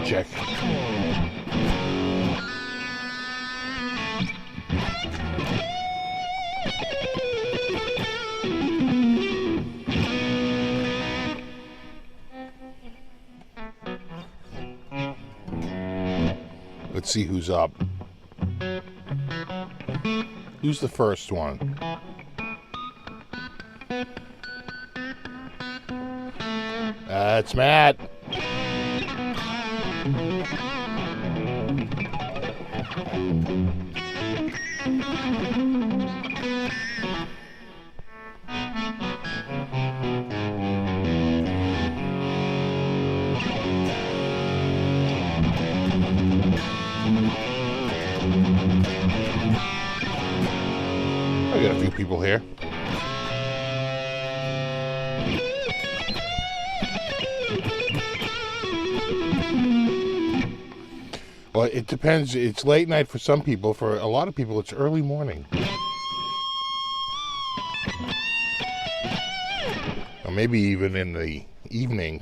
Check. Let's see who's up. Who's the first one? It's Matt. I got a few people here. Well, it depends. It's late night for some people. For a lot of people, it's early morning. Or maybe even in the evening.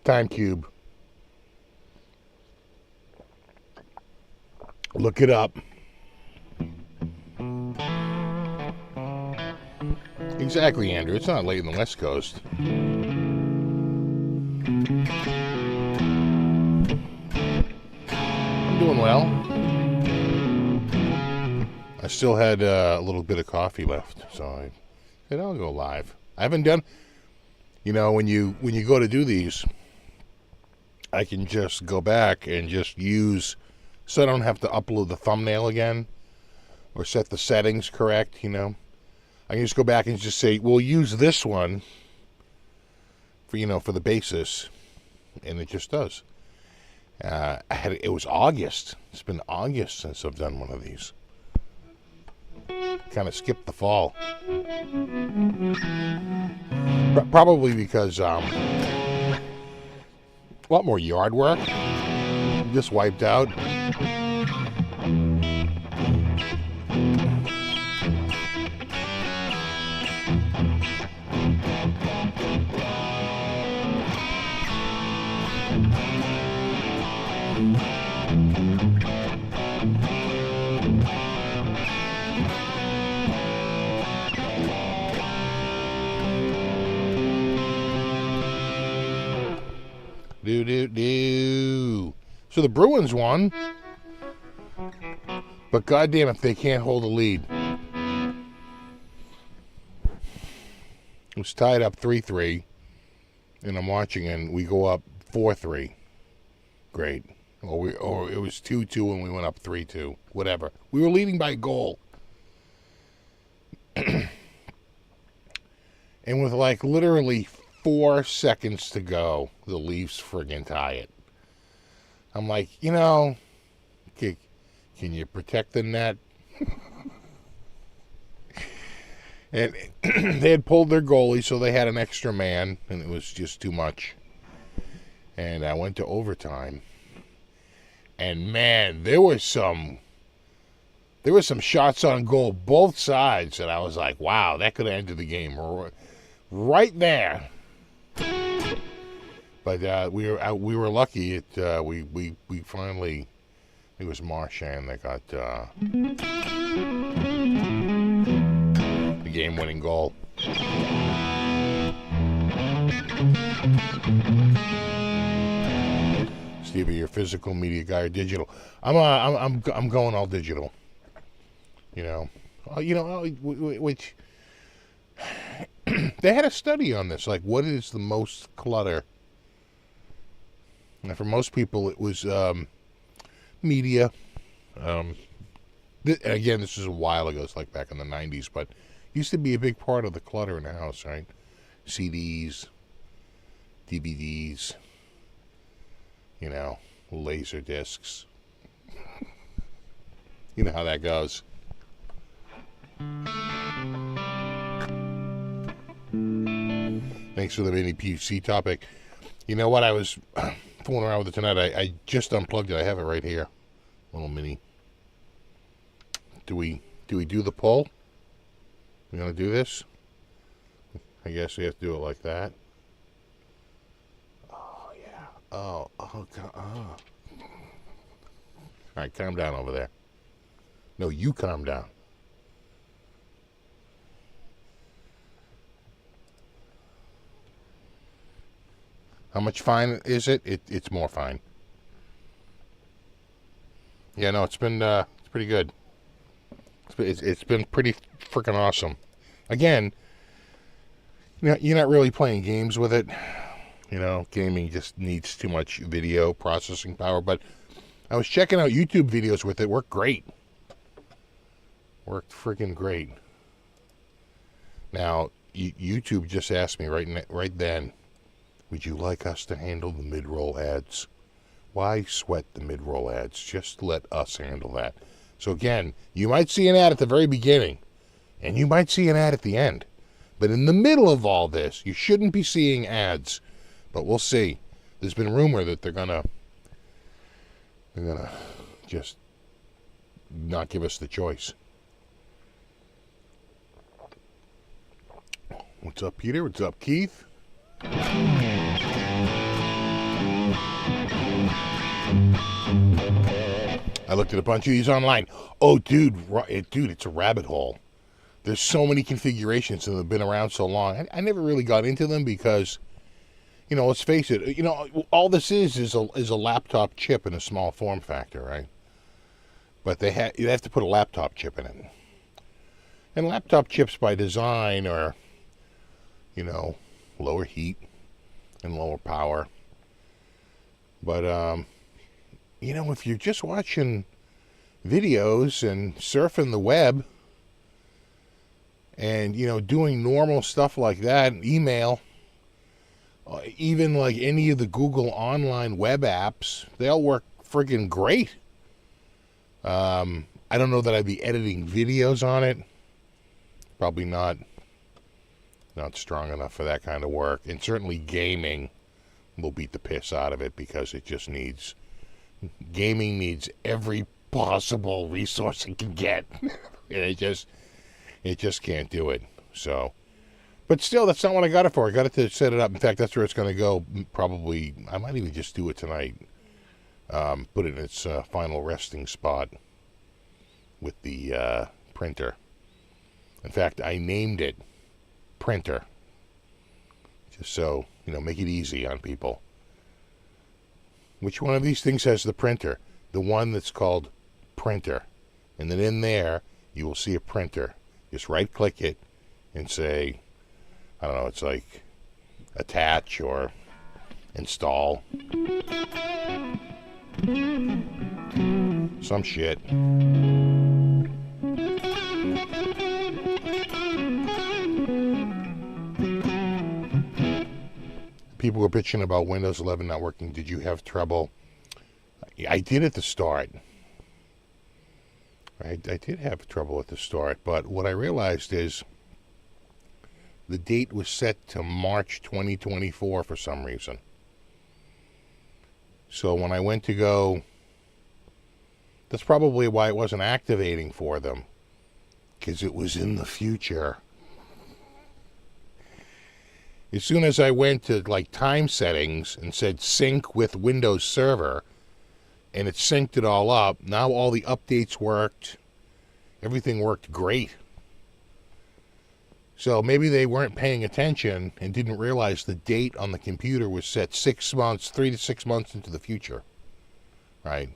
Time cube. Look it up. Exactly, Andrew. It's not late in the West Coast. I'm doing well. I still had a little bit of coffee left, so I said I'll go live. I haven't done, when you go to do these, I can just go back and just use, so I don't have to upload the thumbnail again or set the settings correct, I can just go back and just say, we'll use this one for the basis, and it just does. It was August. It's been August since I've done one of these. Kind of skipped the fall. Probably because a lot more yard work. Just wiped out. So the Bruins won, but goddamn if they can't hold a lead. It was tied up 3-3, and I'm watching, and we go up 4-3. Great. Or it was 2-2, and we went up 3-2. Whatever. We were leading by a goal. And with literally 4 seconds to go, the Leafs friggin' tie it. I'm like, can you protect the net? And they had pulled their goalie, so they had an extra man, and it was just too much. And I went to overtime. And man, there was some shots on goal, both sides, and I was like, wow, that could have ended the game right there. But we were lucky. We finally, it was Marchand that got the game-winning goal. Stevie, you're a physical media guy or digital? I'm going all digital. Which they had a study on this. Like, what is the most clutter? And for most people, it was media. Again, this is a while ago. It's like back in the 90s, but it used to be a big part of the clutter in the house, right? CDs, DVDs, laser discs. You know how that goes. Thanks for the mini PUC topic. You know what? I was fooling around with it tonight. I just unplugged it. I have it right here. Little mini. Do we do the poll? We gonna do this? I guess we have to do it like that. Oh, God. Oh. All right, calm down over there. No, you calm down. How much fine is it? It's more fine. Yeah, no, it's pretty good. It's been pretty freaking awesome. Again, you're not really playing games with it. Gaming just needs too much video processing power. But I was checking out YouTube videos with it. Worked great. Worked freaking great. Now, YouTube just asked me right then, would you like us to handle the mid-roll ads? Why sweat the mid-roll ads? Just let us handle that. So again, you might see an ad at the very beginning, and you might see an ad at the end. But in the middle of all this, you shouldn't be seeing ads. But we'll see. There's been rumor that they're gonna just not give us the choice. What's up, Peter? What's up, Keith? I looked at a bunch of these online. Oh, dude, it's a rabbit hole. There's so many configurations and they've been around so long. I never really got into them because, let's face it. All this is a laptop chip in a small form factor, right? But you have to put a laptop chip in it. And laptop chips by design are, lower heat and lower power. But, if you're just watching videos and surfing the web and, doing normal stuff like that, email, even like any of the Google online web apps, they all work friggin' great. I don't know that I'd be editing videos on it. Probably not strong enough for that kind of work. And certainly gaming will beat the piss out of it because gaming needs every possible resource it can get. And it just can't do it. So, but still, that's not what I got it for. I got it to set it up. In fact, that's where it's going to go. Probably, I might even just do it tonight. Put it in its final resting spot with the printer. In fact, I named it Printer. Just so, make it easy on people. Which one of these things has the printer? The one that's called Printer. And then in there, you will see a printer. Just right-click it and say, I don't know, it's like attach or install. Some shit. People were bitching about Windows 11 not working. Did you have trouble? I did at the start. I did have trouble at the start, but what I realized is the date was set to March 2024 for some reason. So when I went to go, that's probably why it wasn't activating for them, because it was in the future. As soon as I went to time settings and said sync with Windows Server, and it synced it all up, now all the updates worked. Everything worked great. So maybe they weren't paying attention and didn't realize the date on the computer was set 3 to 6 months into the future. Right?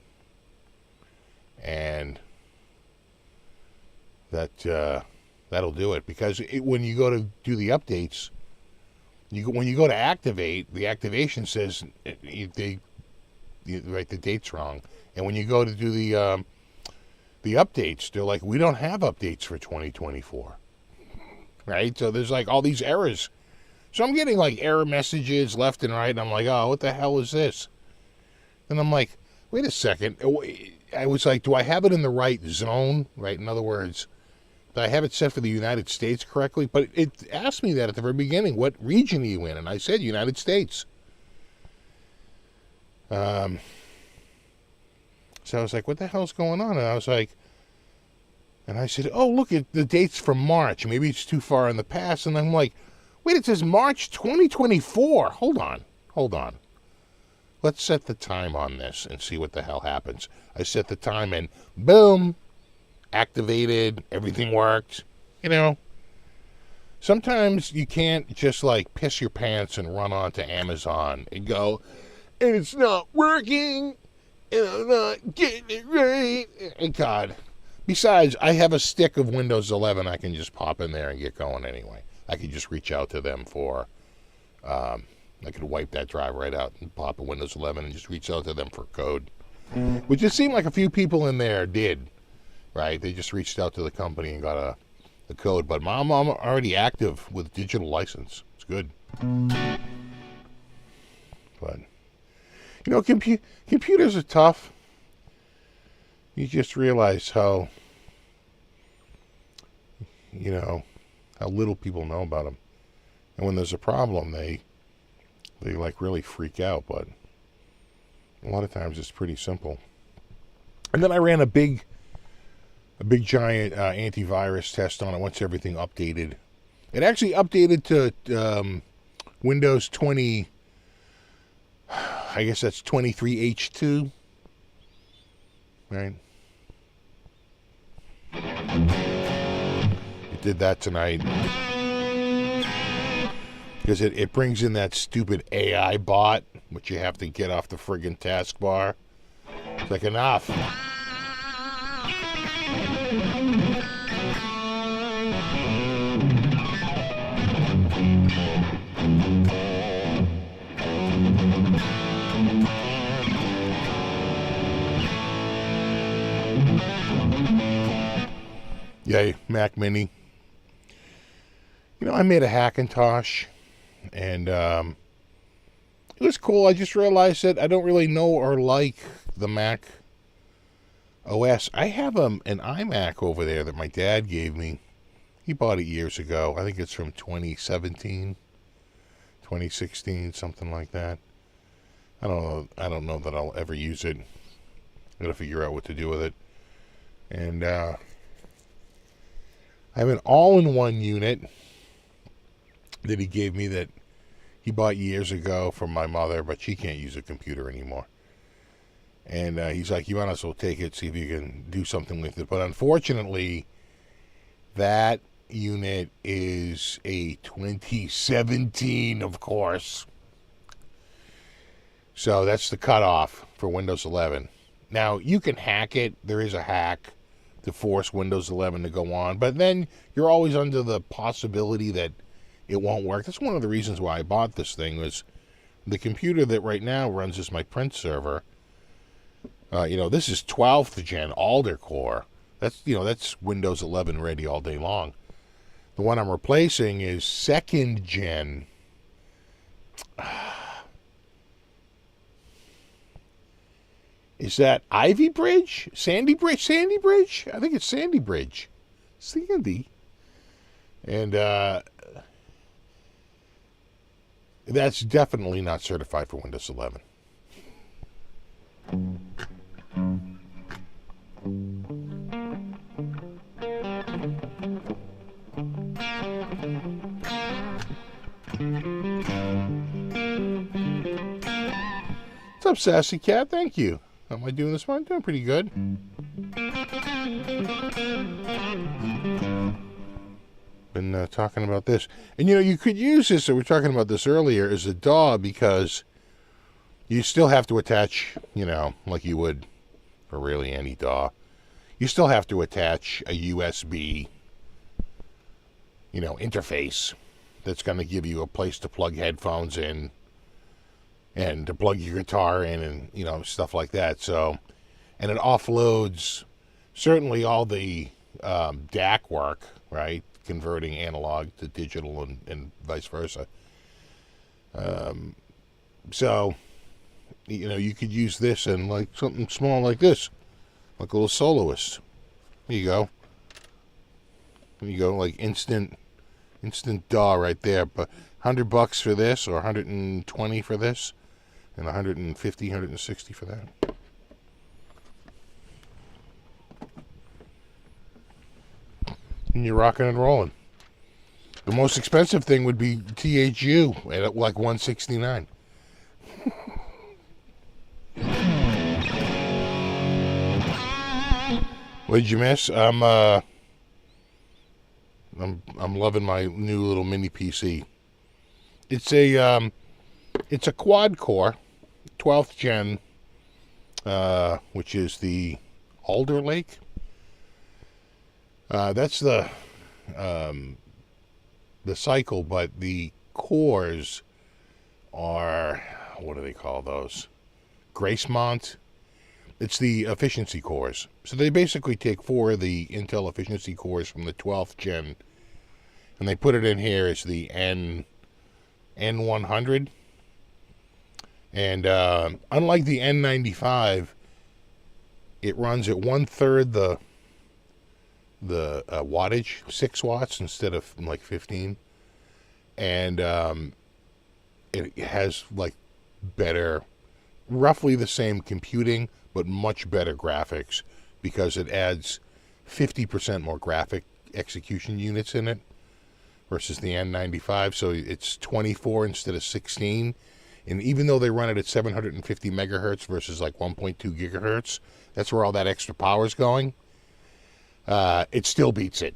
And that'll do it. Because when you go to do the updates, when you go to activate, the activation says the date's wrong. And when you go to do the updates, they're like, we don't have updates for 2024. Right? So there's all these errors. So I'm getting error messages left and right, and I'm like, oh, what the hell is this? And I'm like, wait a second. I was like, do I have it in the right zone? Right? In other words, do I have it set for the United States correctly? But it asked me that at the very beginning. What region are you in? And I said United States. So I was like, what the hell's going on? And I was like, and I said, oh, look, the date's from March. Maybe it's too far in the past. And I'm like, wait, it says March 2024. Hold on. let's set the time on this and see what the hell happens. I set the time and boom, activated, everything worked. You know, sometimes you can't just like piss your pants and run onto Amazon and go, and it's not working, and I'm not getting it right. And God. Besides, I have a stick of Windows 11 I can just pop in there and get going anyway. I could just reach out to them for, I could wipe that drive right out and pop a Windows 11 and just reach out to them for code. Which it seemed like a few people in there did, right? They just reached out to the company and got a code. But I'm already active with digital license. It's good. But, you know, computers are tough. You just realize how, you know, how little people know about them. And when there's a problem, they like really freak out. But a lot of times it's pretty simple. And then I ran a big giant antivirus test on it once everything updated. It actually updated to Windows 20, I guess that's 23H2. Right? It did that tonight. Because it brings in that stupid AI bot, which you have to get off the friggin' taskbar. It's like, enough. Yay, Mac Mini. You know, I made a Hackintosh, and it was cool. I just realized that I don't really know or like the Mac OS. I have an iMac over there that my dad gave me. He bought it years ago. I think it's from 2017, 2016, something like that. I don't know that I'll ever use it. I gotta figure out what to do with it. And I have an all-in-one unit that he gave me that he bought years ago from my mother, but she can't use a computer anymore. And he's like, you might as well take it, see if you can do something with it. But unfortunately, that unit is a 2017, of course. So that's the cutoff for Windows 11. Now, you can hack it. There is a hack to force Windows 11 to go on. But then you're always under the possibility that it won't work. That's one of the reasons why I bought this thing, was the computer that right now runs as my print server. This is 12th gen Alder Core. That's Windows 11 ready all day long. The one I'm replacing is 2nd gen. Is that Ivy Bridge? Sandy Bridge? Sandy Bridge? I think it's Sandy Bridge. Sandy. And that's definitely not certified for Windows 11. What's up, Sassy Cat? Thank you. How am I doing this one? Doing pretty good. Been talking about this. And, you could use this, we were talking about this earlier, as a DAW, because you still have to attach, like you would for really any DAW. You still have to attach a USB, interface that's going to give you a place to plug headphones in and to plug your guitar in and, stuff like that. So, and it offloads certainly all the DAC work, right? Converting analog to digital and vice versa. So, you could use this in like something small like this, like a little soloist. There you go. There you go, like instant DAW right there. But $100 for this, or $120 for this, and $150, $160 for that. And you're rocking and rolling. The most expensive thing would be THU at like $169. What did you miss? I'm loving my new little mini PC. It's a quad core, 12th gen, which is the Alder Lake. That's the cycle, but the cores are, what do they call those? Gracemont. It's the efficiency cores. So they basically take 4 of the Intel efficiency cores from the 12th gen, and they put it in here as the N100. And unlike the N95, it runs at 1/3 the wattage, 6 watts instead of like 15. And it has like better, roughly the same computing, but much better graphics, because it adds 50% more graphic execution units in it versus the N95. So it's 24 instead of 16. And even though they run it at 750 megahertz versus like 1.2 gigahertz, that's where all that extra power is going. It still beats it.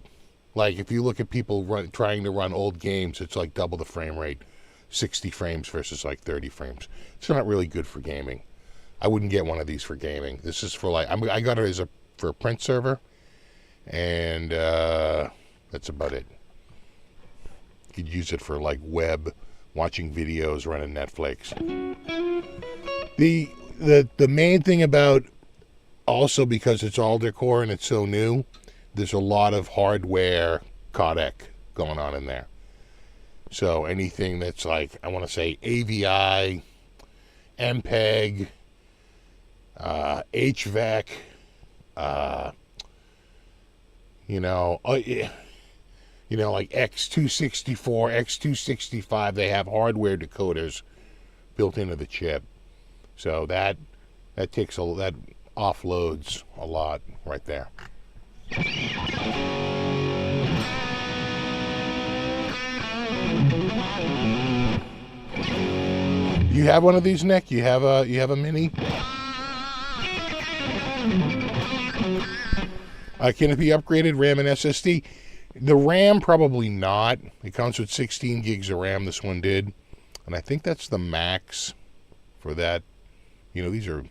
Like if you look at people trying to run old games, it's like double the frame rate, 60 frames versus like 30 frames. It's not really good for gaming. I wouldn't get one of these for gaming. This is for like, I got it for a print server, and that's about it. You could use it for like web, watching videos, running Netflix. The main thing about, also because it's Alder core and it's so new, there's a lot of hardware codec going on in there. So anything that's like, I want to say AVI, MPEG, HVAC, like X264, X265, they have hardware decoders built into the chip. So that offloads a lot right there. You have one of these, Nick? You have a mini? Can it be upgraded, RAM and SSD? The RAM, probably not. It comes with 16 gigs of RAM, this one did. And I think that's the max for that. These are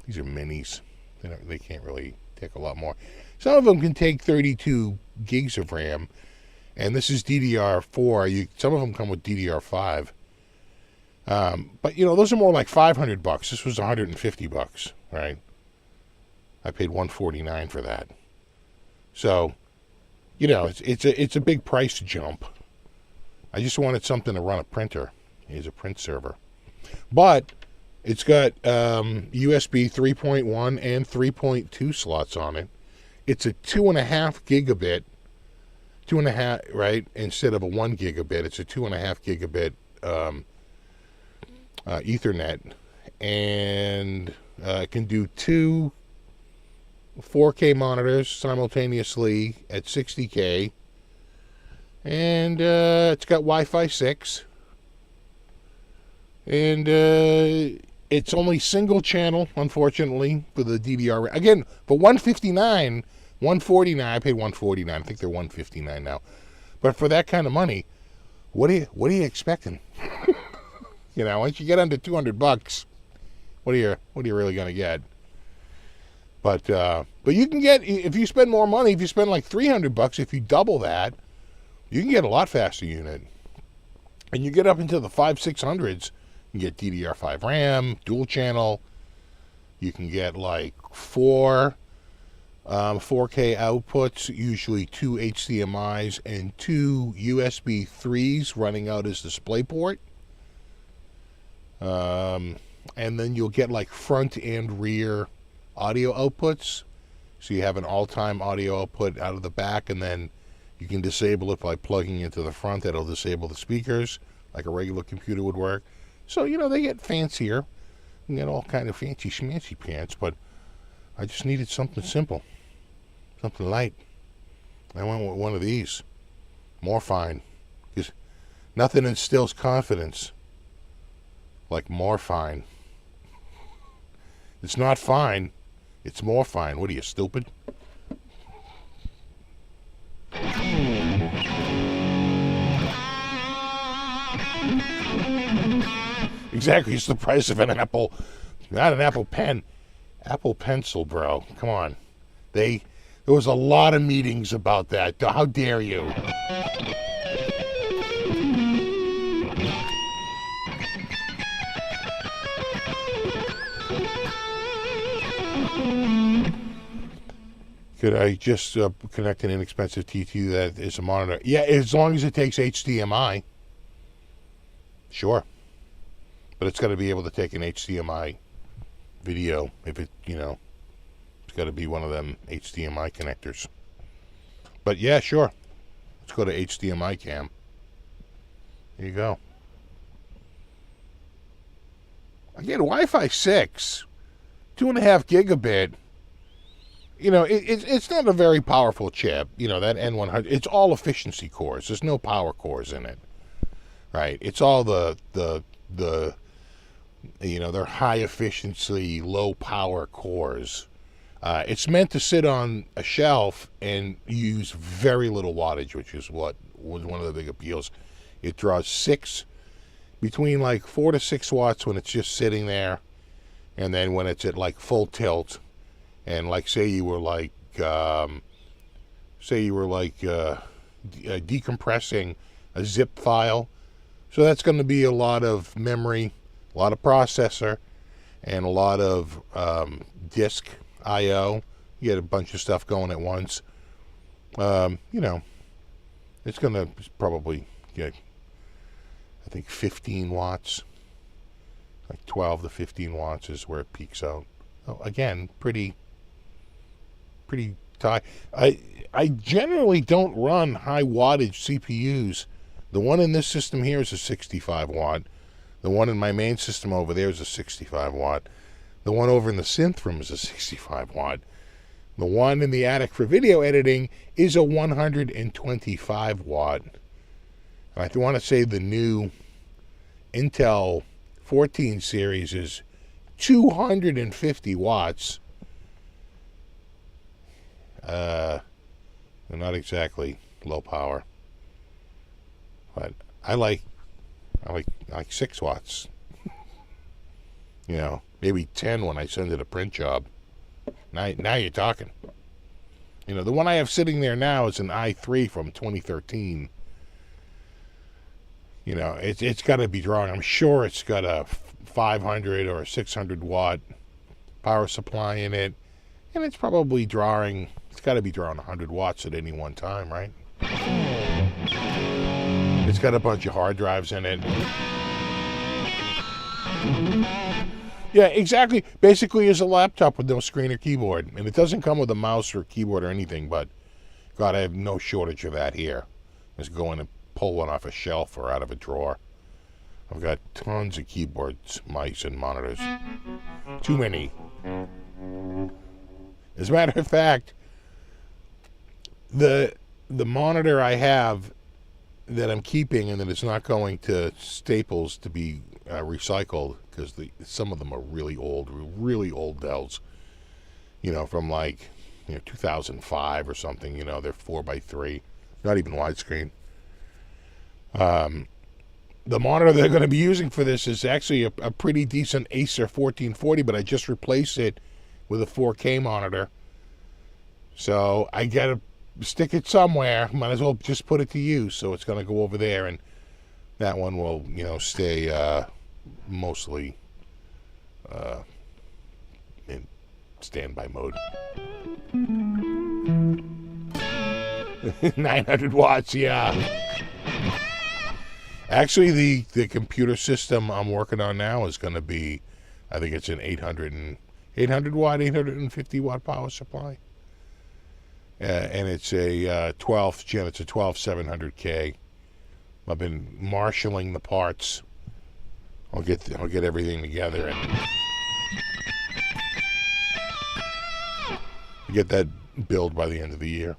minis. They can't really take a lot more. Some of them can take 32 gigs of RAM. And this is DDR4. Some of them come with DDR5. But, those are more like $500. This was $150, right? I paid $149 for that. So, it's a big price jump. I just wanted something to run a printer. Here's a print server. But it's got USB 3.1 and 3.2 slots on it. It's a 2.5 gigabit, 2.5, right? Instead of a 1 gigabit, it's a 2.5 gigabit Ethernet. And it can do 2 4K monitors simultaneously at 60K, and it's got Wi-Fi 6, and it's only single channel, unfortunately, for the DDR. Again, for $159, $149, I paid $149. I think they're $159 now, but for that kind of money, what are you expecting? Once you get under $200, what are you really gonna get? But you can get, if you spend more money, if you spend like $300, if you double that, you can get a lot faster unit. And you get up into the 500-600s, you can get DDR5 RAM, dual channel. You can get like 4 4K outputs, usually 2 HDMIs and 2 USB 3s running out as DisplayPort. And then you'll get like front and rear audio outputs, so you have an all-time audio output out of the back, and then you can disable it by plugging into the front. That'll disable the speakers like a regular computer would work. So they get fancier, you get all kind of fancy schmancy pants, but I just needed something simple, something light. I went with one of these, Morphine, because nothing instills confidence like Morphine. It's not fine. It's more fine. What are you, stupid? Exactly. It's the price of an Apple, not an Apple Pen, Apple Pencil, bro. Come on. There was a lot of meetings about that. How dare you? Could I just connect an inexpensive T2 that is a monitor? Yeah, as long as it takes HDMI. Sure. But it's got to be able to take an HDMI video. If it, it's got to be one of them HDMI connectors. But yeah, sure. Let's go to HDMI cam. There you go. Again, Wi-Fi 6, 2.5 gigabit. It's not a very powerful chip. That N100. It's all efficiency cores. There's no power cores in it, right? It's all the they're high efficiency, low power cores. It's meant to sit on a shelf and use very little wattage, which is what was one of the big appeals. It draws between like 4 to 6 watts when it's just sitting there, and then when it's at like full tilt. And like, say you were decompressing a zip file. So that's going to be a lot of memory, a lot of processor, and a lot of disk I/O. You get a bunch of stuff going at once. It's going to probably get, I think, 15 watts. Like 12 to 15 watts is where it peaks out. Oh, again, pretty tight. I generally don't run high wattage CPUs. The one in this system here is a 65 watt. The one in my main system over there is a 65 watt. The one over in the synth room is a 65 watt. The one in the attic for video editing is a 125 watt. And I want to say the new Intel 14 series is 250 watts. They're not exactly low power, but I like 6 watts. Maybe 10 when I send it a print job. Now you're talking. The one I have sitting there now is an i3 from 2013. It's got to be drawing. I'm sure it's got a 500 or a 600 watt power supply in it, and it's probably drawing. It's got to be drawing 100 watts at any one time, right? It's got a bunch of hard drives in it. Yeah, exactly. Basically, it's a laptop with no screen or keyboard, and it doesn't come with a mouse or keyboard or anything. But God, I have no shortage of that here. Just go in and pull one off a shelf or out of a drawer. I've got tons of keyboards, mice, and monitors. Too many. As a matter of fact, the monitor I have that I'm keeping and that it's not going to Staples to be recycled, because some of them are really old Dells, from 2005 or something. They're 4x3, not even widescreen. The monitor they're going to be using for this is actually a pretty decent Acer 1440, but I just replaced it with a 4K monitor. So I got to stick it somewhere. Might as well just put it to use. So it's going to go over there, and that one will, stay mostly in standby mode. 900 watts, yeah. Actually, the computer system I'm working on now is going to be, I think it's an 800 watt, 850 watt power supply. And it's a 12th gen. It's a 12700K. I've been marshaling the parts. I'll get everything together and get that build by the end of the year.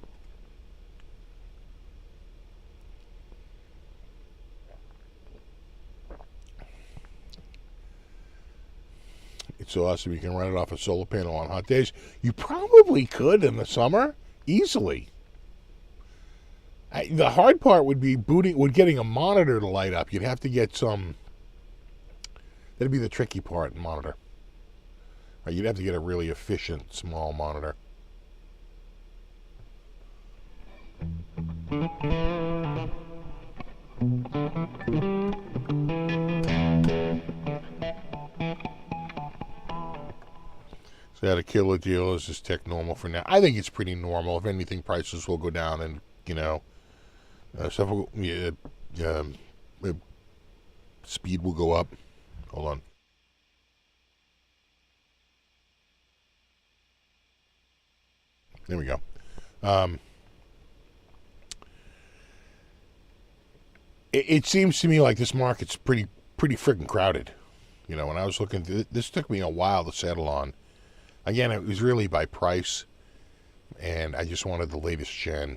It's so awesome. You can run it off a solar panel on hot days. You probably could in the summer easily. The hard part would be getting a monitor to light up. You'd have to get That'd be the tricky part in monitor. You'd have to get a really efficient small monitor. So at a killer deal, is this tech normal for now? I think it's pretty normal. If anything, prices will go down, and stuff will, speed will go up. Hold on. There we go. It seems to me like this market's pretty freaking crowded. When I was looking, this took me a while to settle on. Again, it was really by price, and I just wanted the latest gen.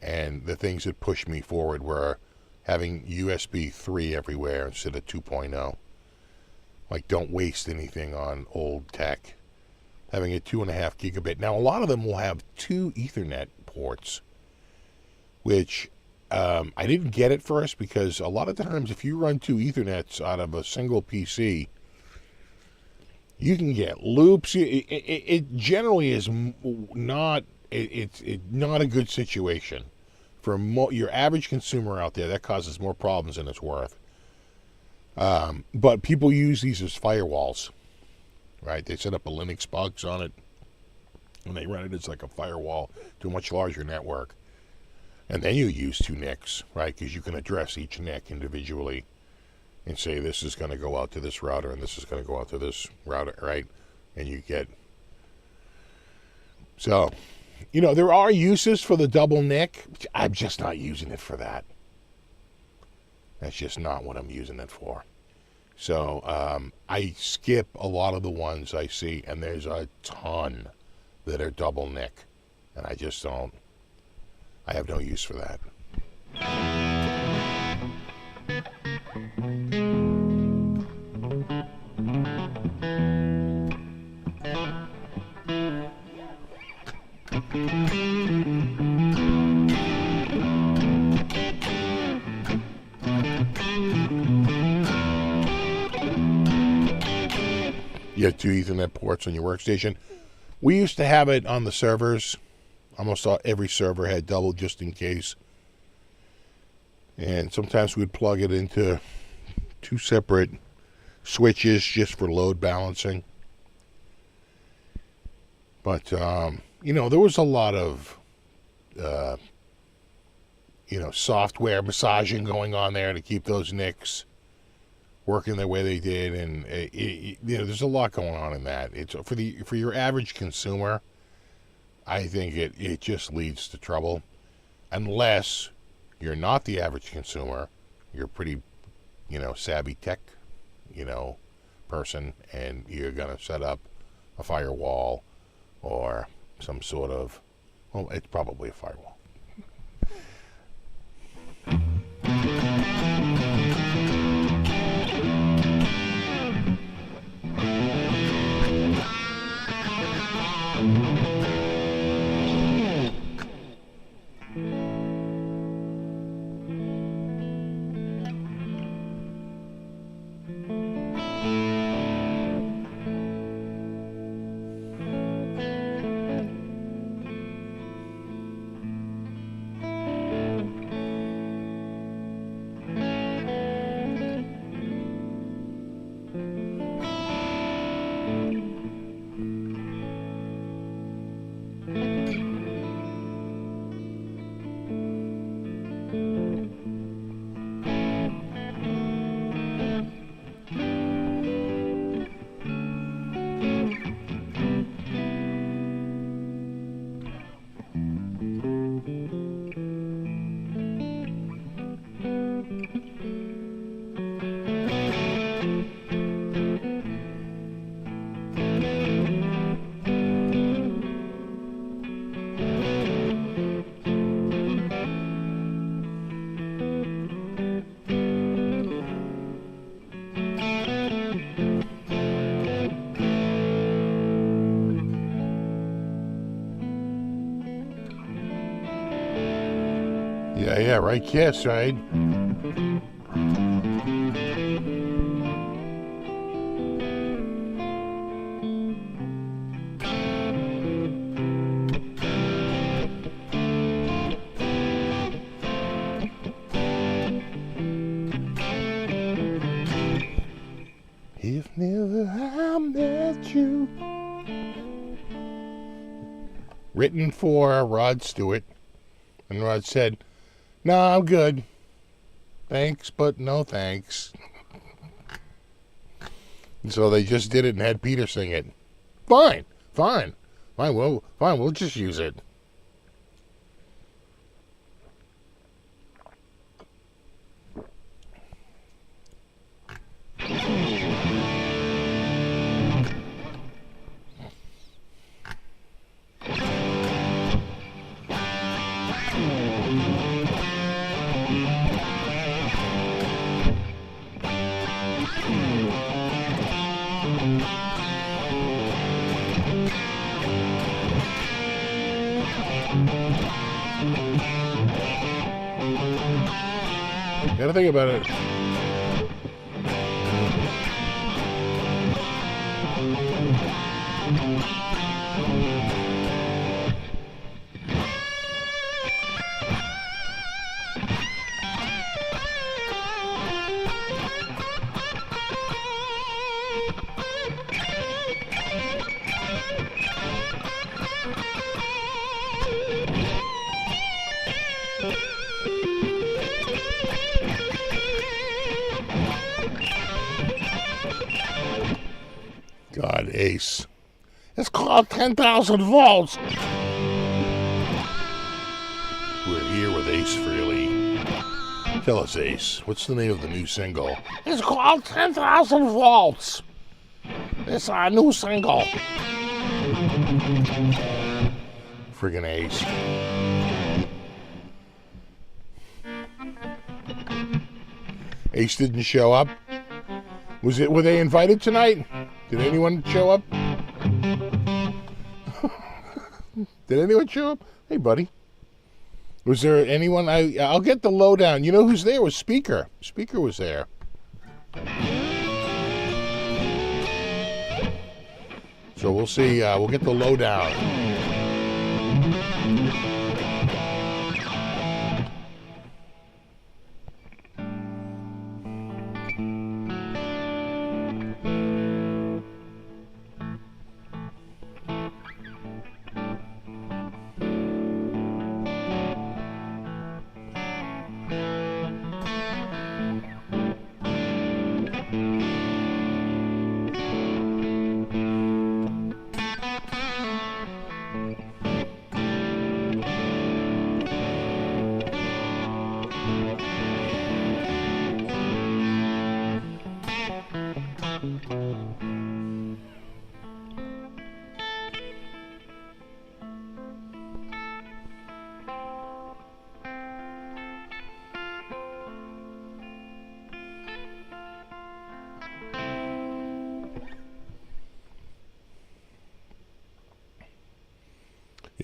And the things that pushed me forward were having USB 3 everywhere instead of 2.0. Like, don't waste anything on old tech. Having a 2.5 gigabit. Now, a lot of them will have 2 Ethernet ports, which I didn't get at first, because a lot of times if you run 2 Ethernets out of a single PC, you can get loops. It generally is not. It's not a good situation for your average consumer out there. That causes more problems than it's worth. But people use these as firewalls, right? They set up a Linux box on it, and they run it as like a firewall to a much larger network. And then you use 2 NICs, right? Because you can address each NIC individually and say, this is going to go out to this router, and this is going to go out to this router, right? And you get... So, there are uses for the double NIC. I'm just not using it for that. That's just not what I'm using it for. So, I skip a lot of the ones I see, and there's a ton that are double NIC. And I just don't... I have no use for that. You have 2 Ethernet ports on your workstation. We used to have it on the servers. Almost every server had double, just in case. And sometimes we'd plug it into 2 separate switches just for load balancing. But, there was a lot of, software massaging going on there to keep those NICs working the way they did. And, there's a lot going on in that. It's for your average consumer, I think it just leads to trouble. Unless you're not the average consumer, you're pretty, savvy tech, person, and you're going to set up a firewall or some sort of, well, it's probably a firewall. Yeah, right, Kiss, right? you. Written for Rod Stewart. And Rod said, "No, I'm good. Thanks, but no thanks." And so they just did it and had Peter sing it. Fine. We'll just use it. Gotta think about it. God, Ace. It's called 10,000 volts. We're here with Ace Frehley. Tell us, Ace, what's the name of the new single? It's called 10,000 volts. It's our new single. Friggin' Ace. Ace didn't show up. Were they invited tonight? Did anyone show up? Did anyone show up? Hey, buddy. Was there anyone? I'll get the lowdown. You know who's there? Was Speaker. Speaker was there. So we'll see. We'll get the lowdown.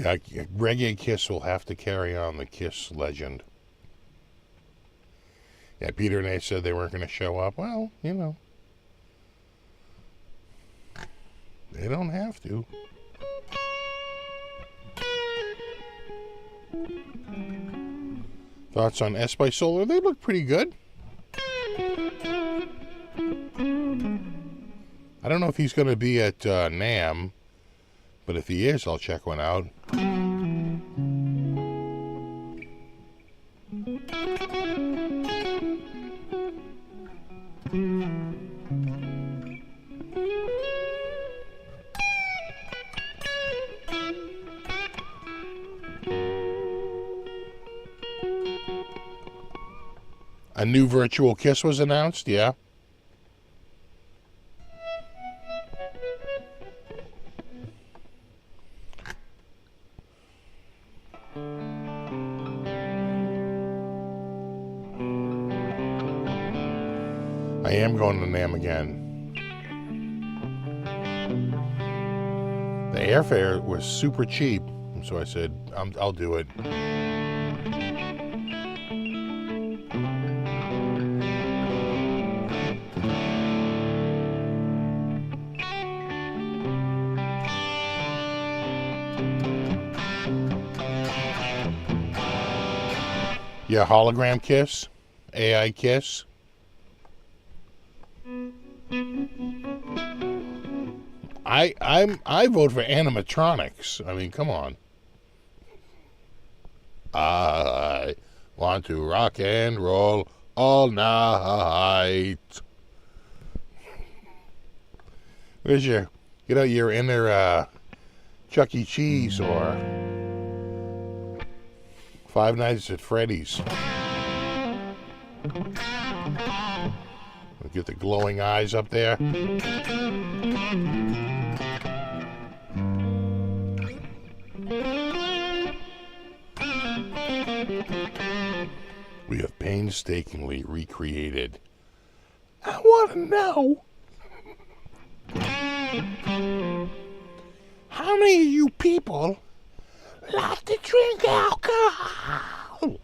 Yeah, Reggae Kiss will have to carry on the Kiss legend. Yeah, Peter and Ace said they weren't going to show up. Well, you know. They don't have to. Thoughts on S by Solar? They look pretty good. I don't know if he's going to be at NAMM, but if he is, I'll check one out. A new Virtual Kiss was announced, yeah. I am going to NAMM again. The airfare was super cheap, so I said, I'll do it. Yeah, hologram Kiss, AI Kiss. I vote for animatronics. I mean, come on. I want to rock and roll all night. Where's your, get out your inner Chuck E. Cheese or Five Nights at Freddy's. Get the glowing eyes up there. We have painstakingly recreated. I want to know how many of you people like to drink alcohol?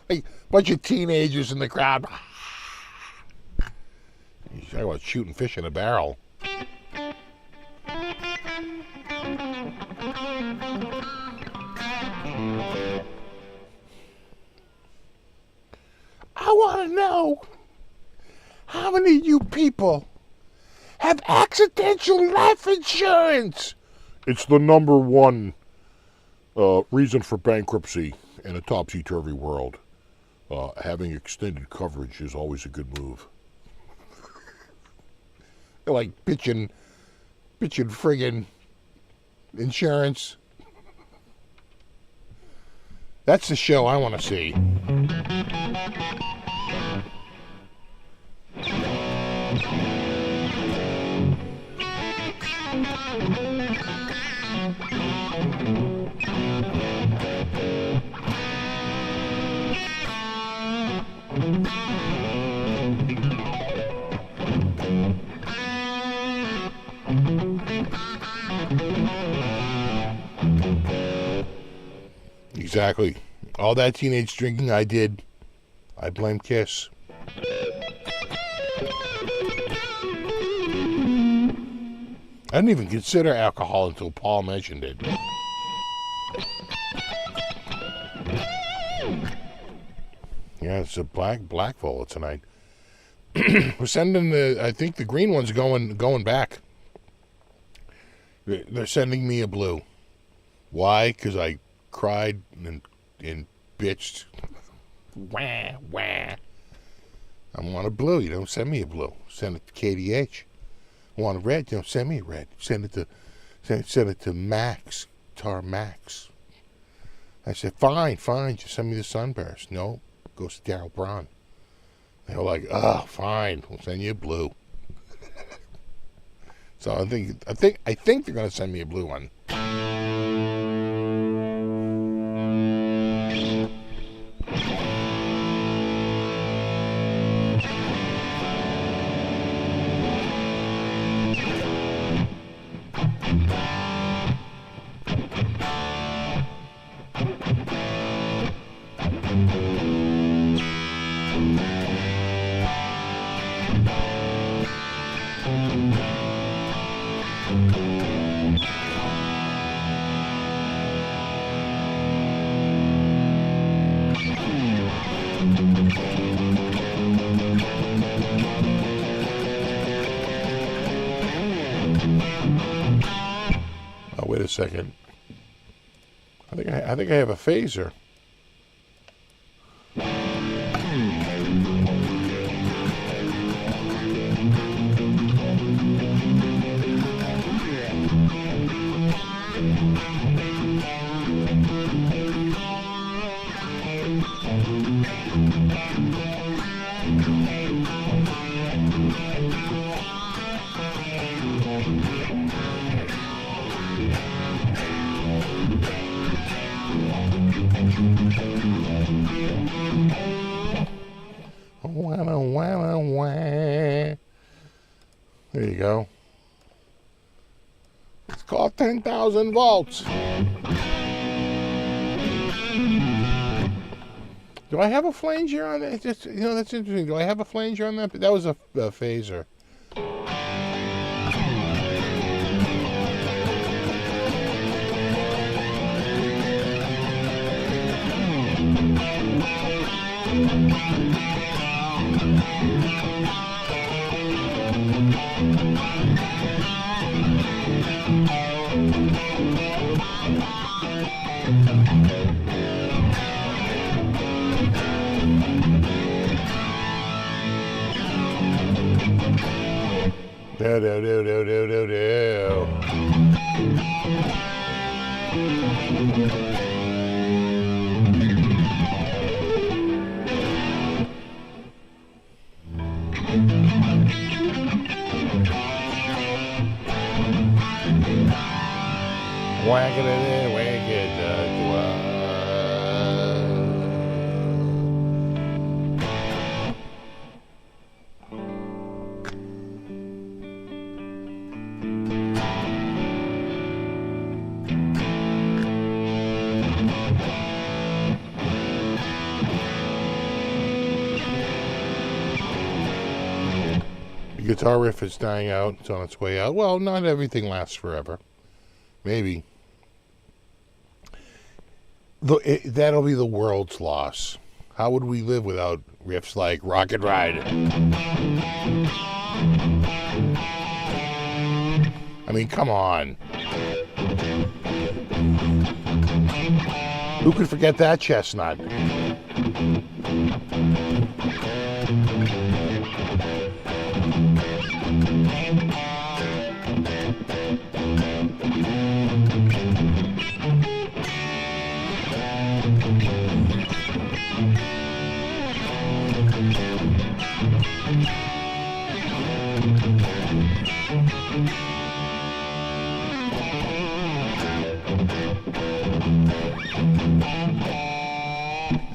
Like a bunch of teenagers in the crowd. You talk about shooting fish in a barrel. I want to know how many of you people have accidental life insurance. It's the number one reason for bankruptcy in a topsy-turvy world. Having extended coverage is always a good move. They're like bitching friggin' insurance. That's the show I want to see. Exactly. All that teenage drinking I did, I blame Kiss. I didn't even consider alcohol until Paul mentioned it. Yeah, it's a black vola tonight. We're sending I think the green one's going back. They're sending me a blue. Why? Because I cried and bitched. Wah, wah. I want a blue. You don't send me a blue. Send it to KDH. I want a red. You don't send me a red. Send it to Max. Tar Max. I said, fine. Just send me the sunburst. No, goes to Daryl Braun. They were like, oh, fine. We'll send you a blue. So I think they're gonna send me a blue one. Oh, wait a second. I think I have a phaser. There you go. It's called 10,000 volts. Do I have a flanger on that? Just, that's interesting. Do I have a flanger on that? That was a phaser. Do do do do do do do. Whack it in, whack it, The guitar riff is dying out. It's on its way out. Well, not everything lasts forever. Maybe. That'll be the world's loss. How would we live without riffs like Rocket Ride? I mean, come on. Who could forget that chestnut?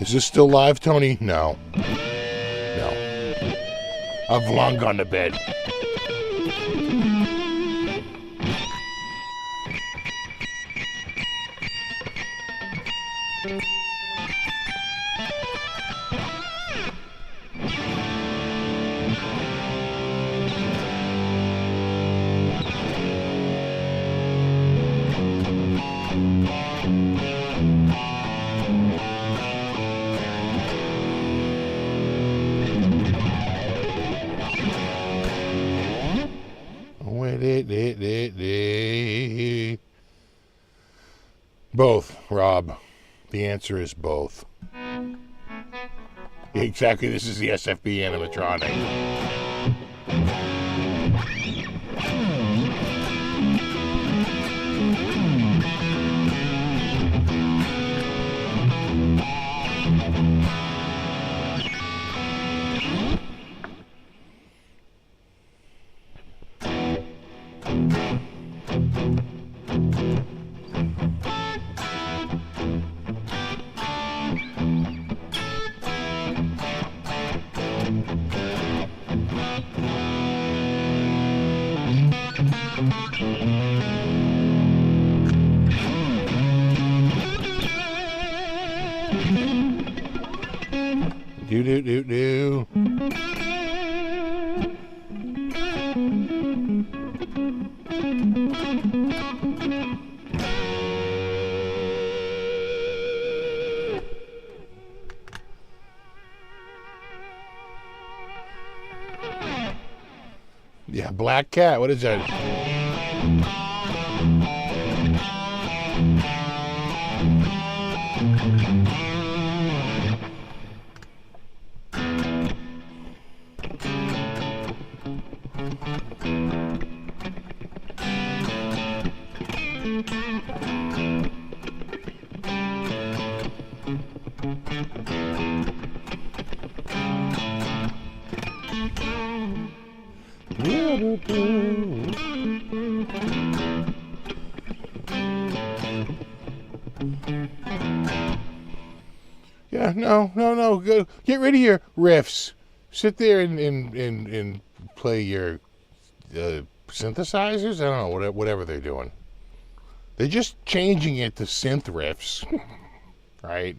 Is this still live, Tony? No. No. I've long gone to bed. Both, Rob. The answer is both. Exactly, this is the SFB animatronic. Do do do do. Yeah, Black Cat. What is that? Yeah, no. Go, get rid of your riffs. Sit there and play your synthesizers. I don't know, whatever they're doing. They're just changing it to synth riffs, right?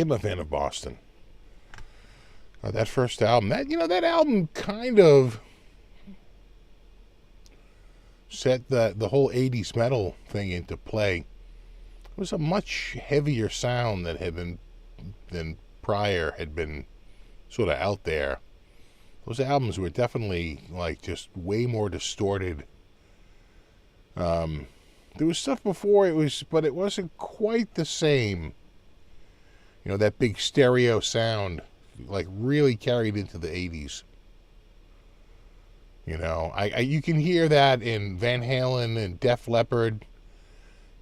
am a fan of Boston. That first album, that album kind of set the whole 80s metal thing into play. It was a much heavier sound that had been than prior had been sort of out there. Those albums were definitely like just way more distorted. There was stuff before but it wasn't quite the same. That big stereo sound like really carried into the 80s. You can hear that in Van Halen and Def Leppard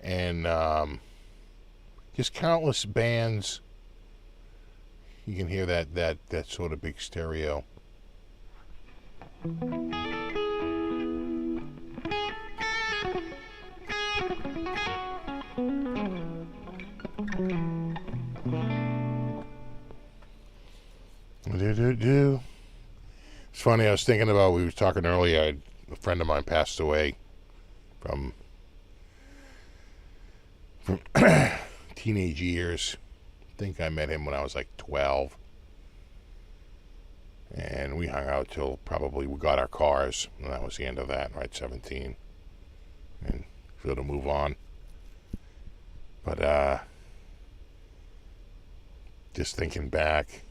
and just countless bands. You can hear that sort of big stereo. It's funny, I was thinking about, we were talking earlier, a friend of mine passed away from teenage years. I think I met him when I was like 12. And we hung out till probably we got our cars. And that was the end of that, right? 17. And so to move on. But just thinking back,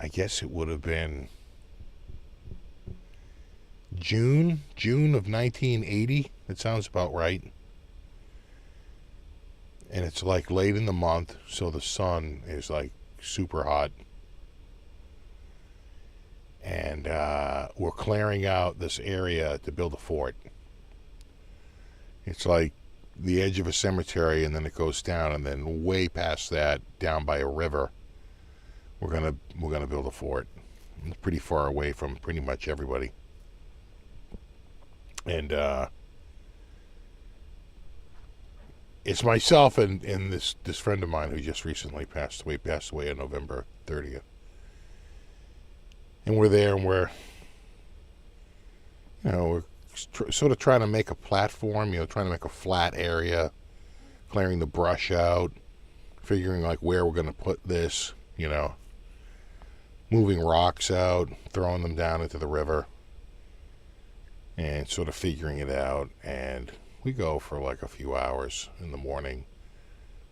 I guess it would have been June of 1980. That sounds about right. And it's like late in the month, so the sun is like super hot. And we're clearing out this area to build a fort. It's like the edge of a cemetery, and then it goes down, and then way past that, down by a river, we're gonna build a fort. It's pretty far away from pretty much everybody. And it's myself and this friend of mine who just recently passed away on November 30th. And we're there, and we're sort of trying to make a platform, trying to make a flat area, clearing the brush out, figuring like where we're going to put this, moving rocks out, throwing them down into the river, and sort of figuring it out. And we go for like a few hours in the morning.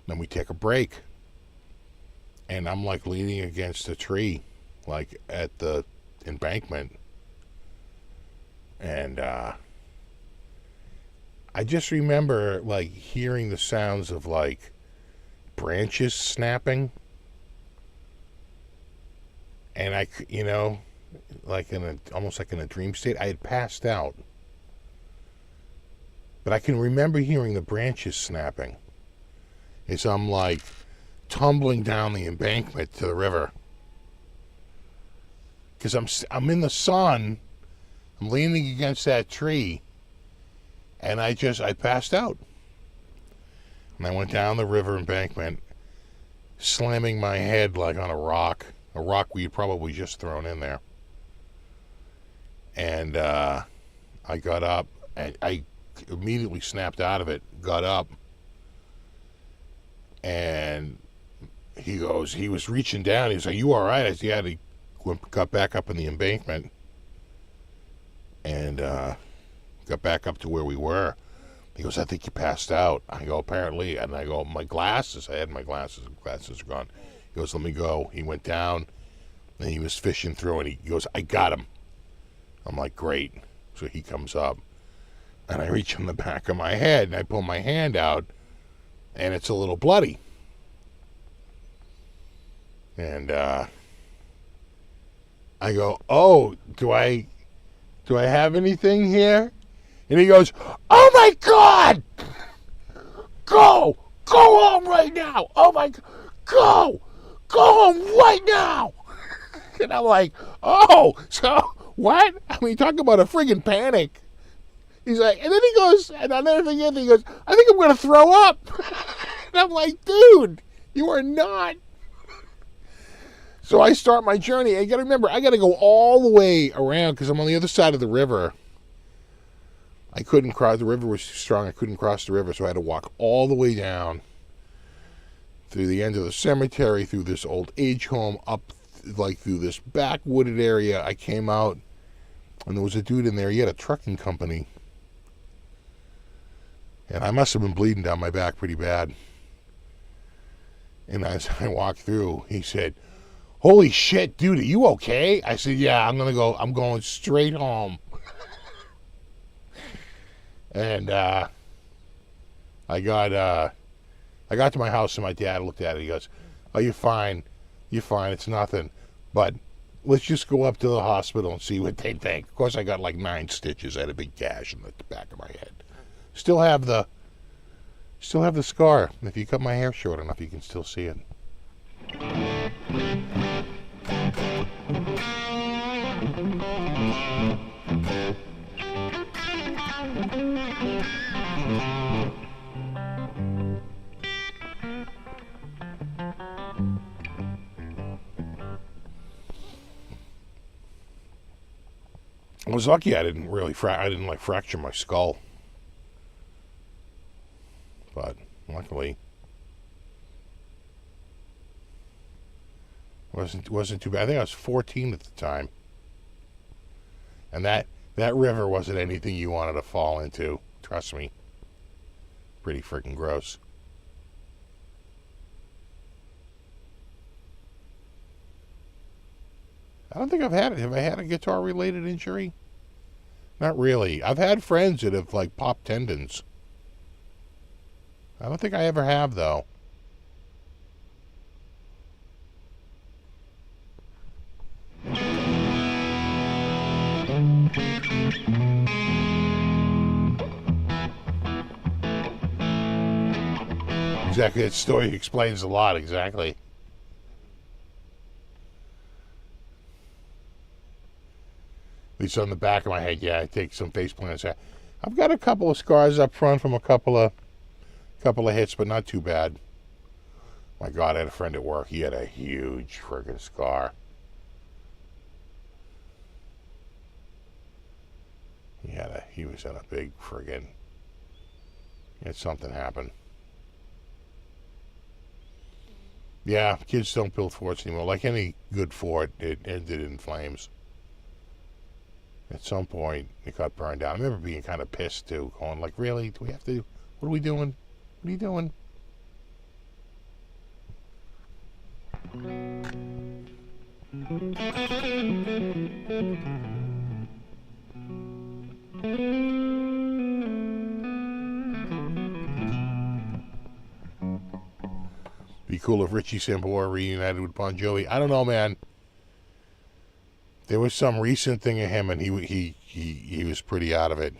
Then we take a break. And I'm like leaning against a tree, like at the embankment. And I just remember like hearing the sounds of like branches snapping. And I, like almost like in a dream state, I had passed out. But I can remember hearing the branches snapping as I'm like tumbling down the embankment to the river. Because I'm in the sun, I'm leaning against that tree, and I passed out. And I went down the river embankment, slamming my head like on a rock we'd probably just thrown in there. And I got up, and I immediately snapped out of it, got up, and he was reaching down, he was like, "You all right?" I said, "Yeah." He got back up in the embankment, and got back up to where we were. He goes, "I think you passed out." I go, "Apparently." And I go, "My glasses," I had my glasses are gone. He goes, "Let me go." He went down, and he was fishing through, and he goes, "I got him." I'm like, "Great." So he comes up, and I reach in the back of my head, and I pull my hand out, and it's a little bloody. And I go, "Oh, do I have anything here?" And he goes, "Oh my God! Go home right now! Oh my God! Go home right now!" And I'm like, "Oh, so what?" I mean, talk about a friggin' panic. He's like, and then he goes, and on everything else, he goes, "I think I'm going to throw up." And I'm like, "Dude, you are not." So I start my journey. I got to remember, I got to go all the way around because I'm on the other side of the river. I couldn't cross. The river was too strong. I couldn't cross the river, so I had to walk all the way down through the end of the cemetery, through this old age home, up like through this backwooded area. I came out, and there was a dude in there. He had a trucking company, and I must have been bleeding down my back pretty bad. And as I walked through, he said, "Holy shit, dude, are you okay?" I said, "Yeah, I'm going straight home." And I got to my house, and my dad looked at it. He goes, "Oh, you're fine. You're fine. It's nothing. But let's just go up to the hospital and see what they think." Of course, I got like 9 stitches. I had a big gash in the back of my head. Still have the scar. If you cut my hair short enough, you can still see it. I was lucky I didn't fracture my skull. But luckily wasn't too bad. I think I was 14 at the time. And that river wasn't anything you wanted to fall into. Trust me. Pretty freaking gross. I don't think Have I had a guitar related injury? Not really. I've had friends that have like popped tendons. I don't think I ever have, though. Exactly. That story explains a lot, exactly. At least on the back of my head, yeah, I take some face plants. I've got a couple of scars up front from a couple of hits, but not too bad. My God, I had a friend at work. He had a huge friggin' scar. He was in a big friggin'. He had something happen. Yeah, kids don't build forts anymore. Like any good fort, it ended in flames. At some point, it got burned down. I remember being kind of pissed too, going like, "Really? Do we have to? What are we doing? What are you doing?" Be cool if Richie Sambora reunited with Bon Jovi. I don't know, man. There was some recent thing of him, and he was pretty out of it.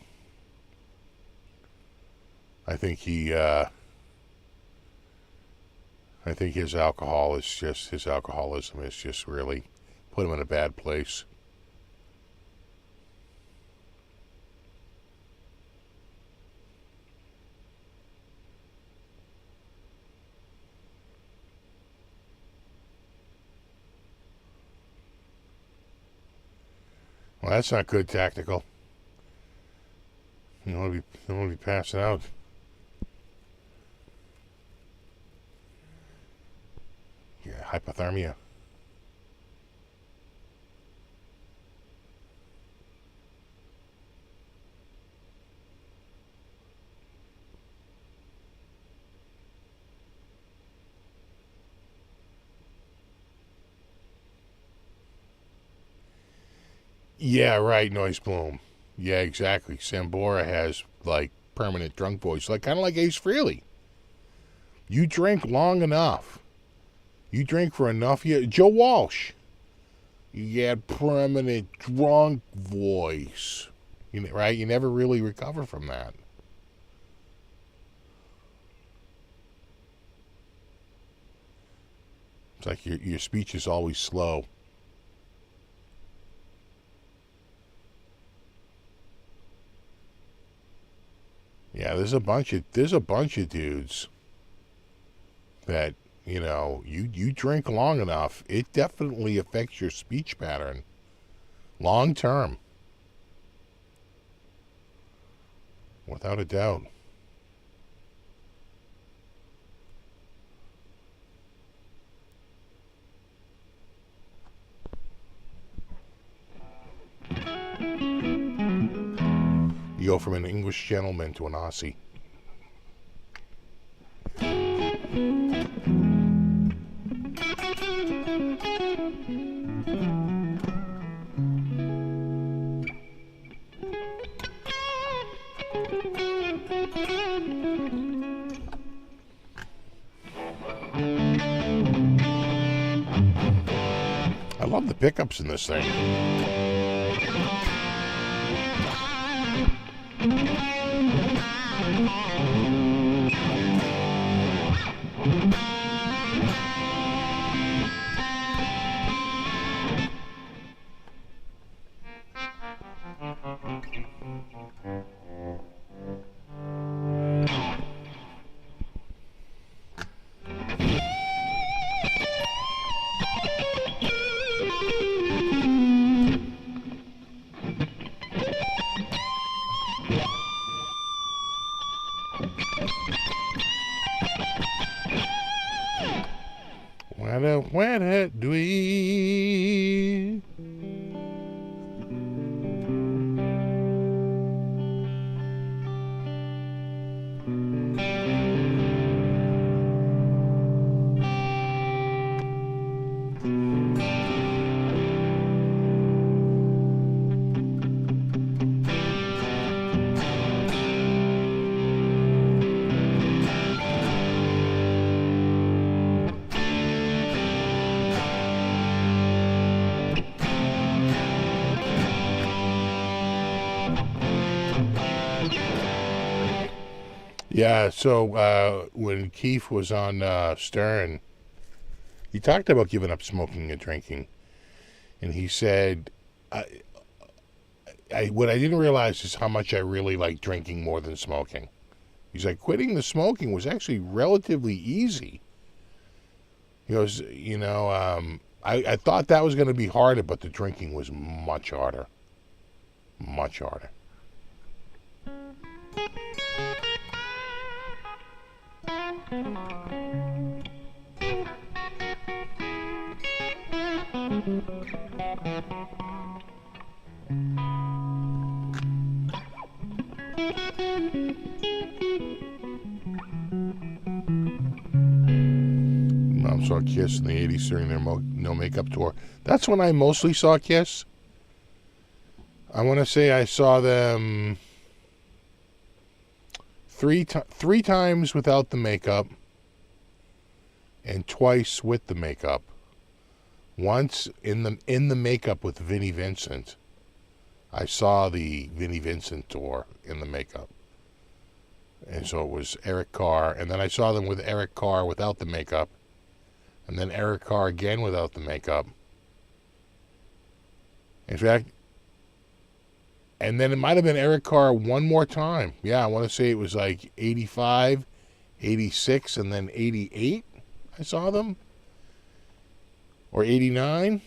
I think his alcoholism is just really put him in a bad place. Well, that's not good tactical. You don't want to be passing out. Yeah, hypothermia. Yeah, right, Noise Bloom. Yeah, exactly. Sambora has, like, permanent drunk voice, like kind of like Ace Frehley. You drink long enough. You drink for enough years. Joe Walsh. You get permanent drunk voice. Right? You never really recover from that. It's like your speech is always slow. Yeah, there's a bunch of dudes that, you drink long enough, it definitely affects your speech pattern long term. Without a doubt. You go from an English gentleman to an Aussie. I love the pickups in this thing. What do we? Yeah, so when Keith was on Stern, he talked about giving up smoking and drinking. And he said, what I didn't realize is how much I really like drinking more than smoking. He's like, quitting the smoking was actually relatively easy. He goes, I thought that was going to be harder, but the drinking was much harder. Much harder. Mom saw Kiss in the 80s during their No Makeup tour. That's when I mostly saw Kiss. I want to say I saw them three times without the makeup and twice with the makeup. Once in the makeup with Vinnie Vincent. I saw the Vinnie Vincent tour in the makeup. And so it was Eric Carr. And then I saw them with Eric Carr without the makeup. And then Eric Carr again without the makeup. In fact, and then it might have been Eric Carr one more time. Yeah, I want to say it was like 85, 86, and then 88 I saw them. Or 89.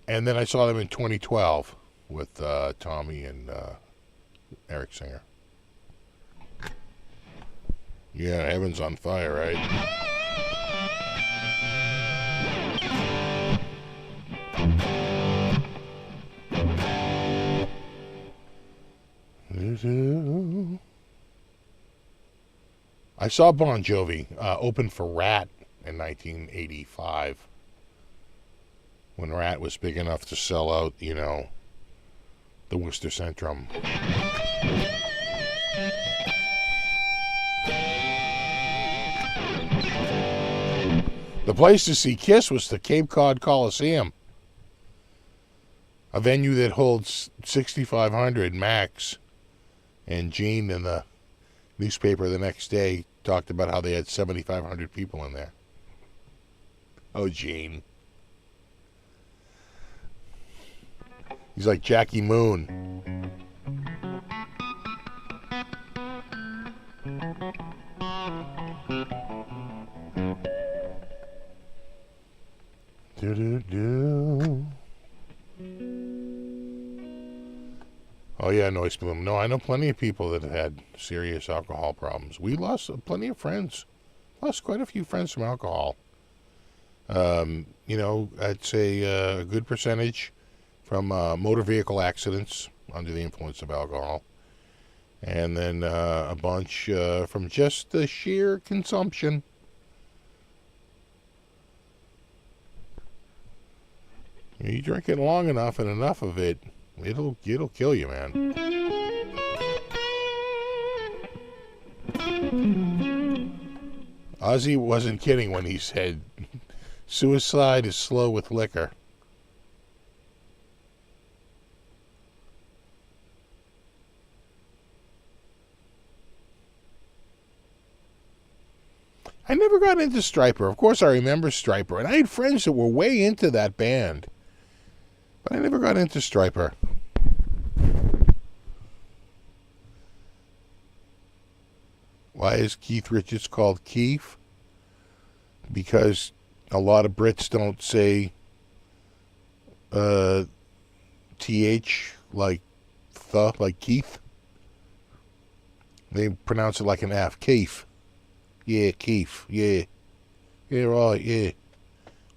And then I saw them in 2012 with Tommy and Eric Singer. Yeah, heaven's on fire, right? I saw Bon Jovi open for Rat in 1985 when Rat was big enough to sell out, the Worcester Centrum. The place to see Kiss was the Cape Cod Coliseum, a venue that holds 6,500 max. And Gene in the newspaper the next day talked about how they had 7,500 people in there. Oh, Gene. He's like Jackie Moon. Do-do-do. Oh, yeah, Noise Bloom. No, I know plenty of people that have had serious alcohol problems. We lost plenty of friends. Lost quite a few friends from alcohol. I'd say a good percentage from motor vehicle accidents under the influence of alcohol. And then a bunch from just the sheer consumption. You drink it long enough and enough of it, it'll kill you, man. Ozzy wasn't kidding when he said, suicide is slow with liquor. I never got into Stryper. Of course, I remember Stryper, and I had friends that were way into that band, but I never got into Stryper. Why is Keith Richards called Keith? Because a lot of Brits don't say TH like like Keith. They pronounce it like an F. Keith. Yeah, Keith. Yeah. Yeah, right, yeah.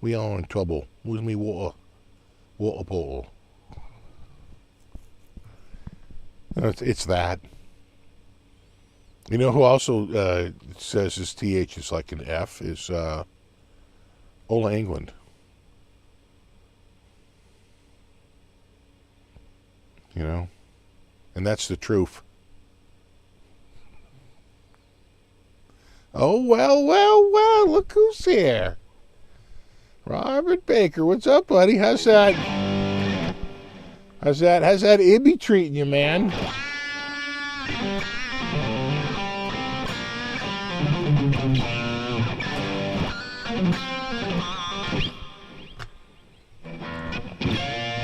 We are in trouble. Where's me water bottle? It's that. You know who also says his TH is like an F is Ola England. You know? And that's the truth. Oh, well, look who's here. Robert Baker, what's up, buddy? How's that Ibby treating you, man?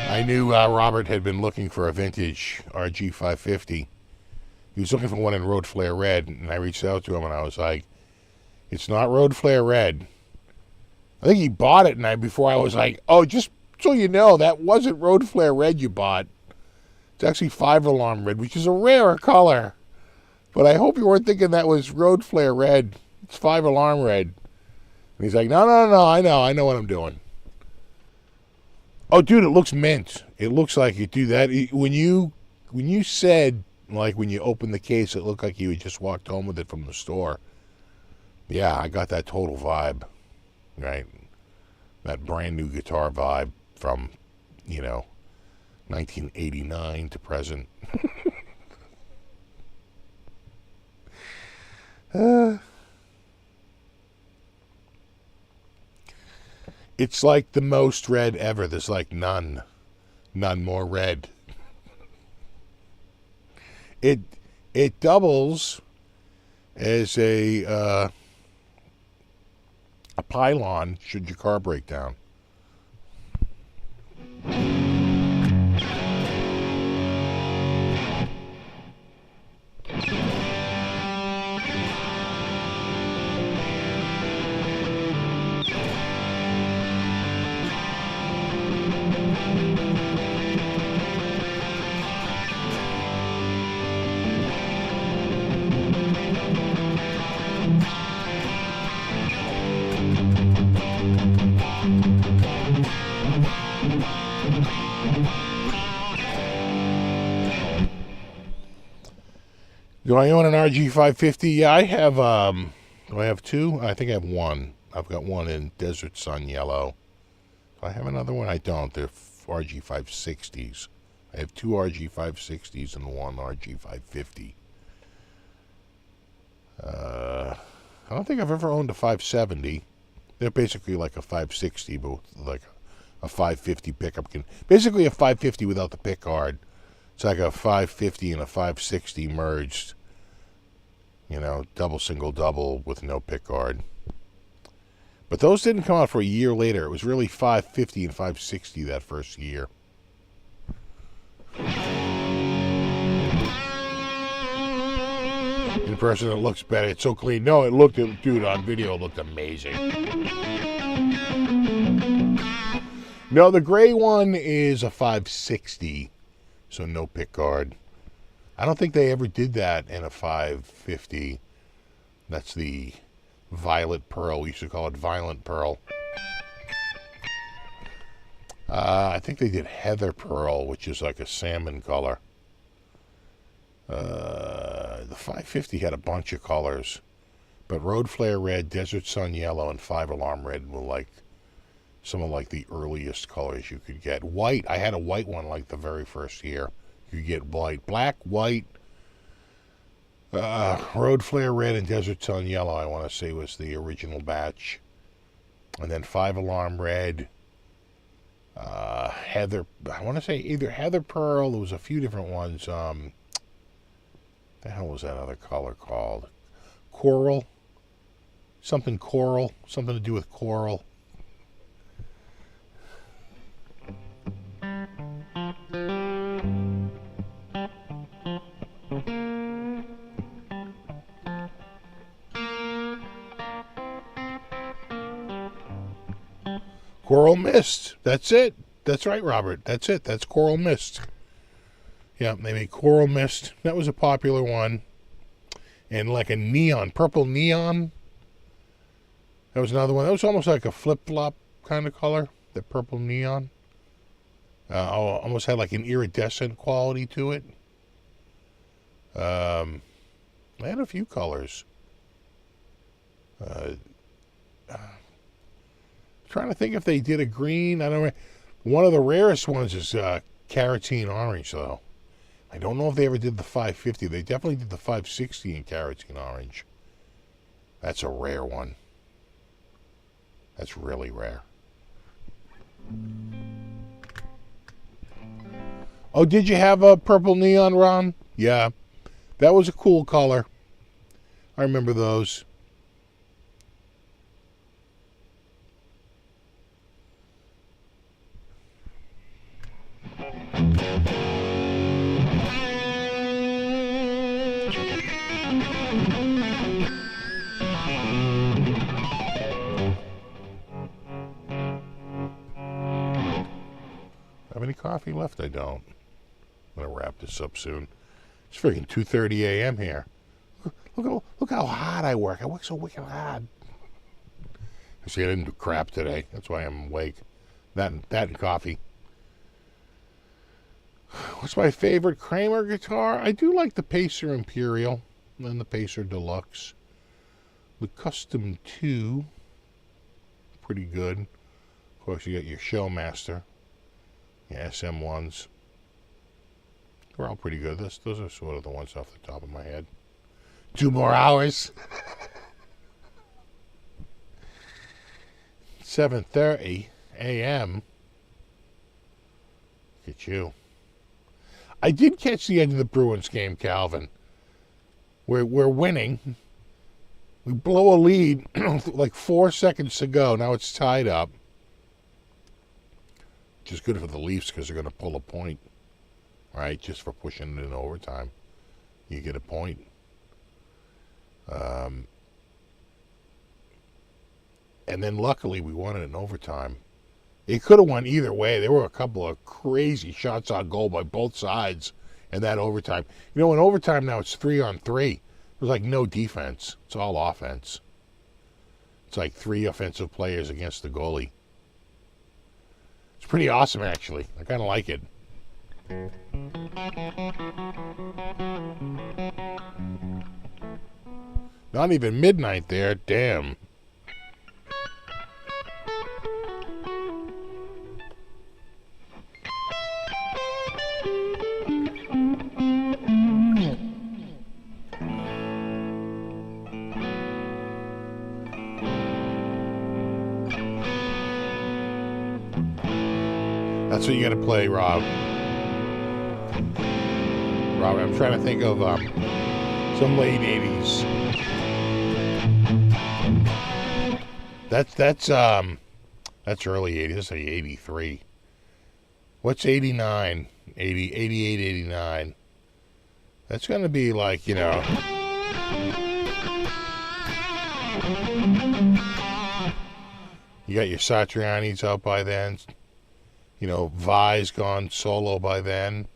I knew Robert had been looking for a vintage RG 550. He was looking for one in Road Flare Red, and I reached out to him, and I was like, it's not Road Flare Red. I think he bought it, and before I was like, oh, just so you know, that wasn't Road Flare Red you bought. It's actually 5-alarm red, which is a rarer color. But I hope you weren't thinking that was Road Flare Red. It's 5-alarm red. And he's like, no, I know what I'm doing. Oh, dude, it looks mint. It looks like it, dude. That when you said, like, when you opened the case, it looked like you had just walked home with it from the store. Yeah, I got that total vibe, right? That brand new guitar vibe from, 1989 to present. It's like the most red ever. There's like none more red. It doubles as a pylon should your car break down. Do I own an RG 550? Yeah, I have, do I have two? I think I have one. I've got one in Desert Sun Yellow. Do I have another one? I don't. They're RG 560s. I have two RG 560s and one RG 550. I don't think I've ever owned a 570. They're basically like a 560, but like a 550 pickup. Basically a 550 without the pick guard. It's like a 550 and a 560 merged. Double, single, double with no pick guard. But those didn't come out for a year later. It was really 550 and 560 that first year. In person, it looks better. It's so clean. No, it looked, dude, on video, it looked amazing. No, the gray one is a 560. So no pick guard. I don't think they ever did that in a 550. That's the Violet Pearl. We used to call it Violent Pearl. I think they did Heather Pearl, which is like a salmon color. The 550 had a bunch of colors, but Road Flare Red, Desert Sun Yellow, and 5 Alarm Red were like some of like the earliest colors you could get. White, I had a white one like the very first year. You could get white, black, white, Road Flare Red, and Desert Sun Yellow, I want to say was the original batch. And then 5 Alarm Red, Heather, I want to say either Heather Pearl, there was a few different ones. The hell was that other color called? Coral? Something coral. Something to do with coral. Coral Mist. That's it. That's right, Robert. That's it. That's Coral Mist. Yeah, they made Coral Mist. That was a popular one. And like a neon, purple neon. That was another one. That was almost like a flip-flop kind of color. The purple neon. Almost had like an iridescent quality to it. I had a few colors. Trying to think if they did a green. I don't know. One of the rarest ones is carotene orange, though. I don't know if they ever did the 550. They definitely did the 560 in carotene orange. That's a rare one. That's really rare. Oh, did you have a purple neon, Ron? Yeah. That was a cool color. I remember those. Have any coffee left? I don't. I'm going to wrap this up soon. It's freaking 2:30 a.m. here. Look how hard I work. I work so wicked hard. See, I didn't do crap today. That's why I'm awake. That and coffee. What's my favorite Kramer guitar? I do like the Pacer Imperial and the Pacer Deluxe. The Custom 2, pretty good. Of course, you got your Showmaster, your SM1s. They're all pretty good. Those are sort of the ones off the top of my head. 2 more hours. 7:30 a.m. Look at you. I did catch the end of the Bruins game, Calvin. We're winning. We blow a lead like 4 seconds to go. Now it's tied up. Which is good for the Leafs because they're going to pull a point. Right? Just for pushing it in overtime. You get a point. And then luckily we won it in overtime. It could have won either way. There were a couple of crazy shots on goal by both sides in that overtime. You know, in overtime now it's 3-on-3. There's like no defense. It's all offense. It's like 3 offensive players against the goalie. It's pretty awesome, actually. I kind of like it. Not even midnight there. Damn. That's what you got to play, Rob. Rob, I'm trying to think of some late 80s. That's early 80s. That's like 83. What's 89? 80, 88, 89. That's going to be like, you know. You got your Satriani's out by then. You know, Vi's gone solo by then.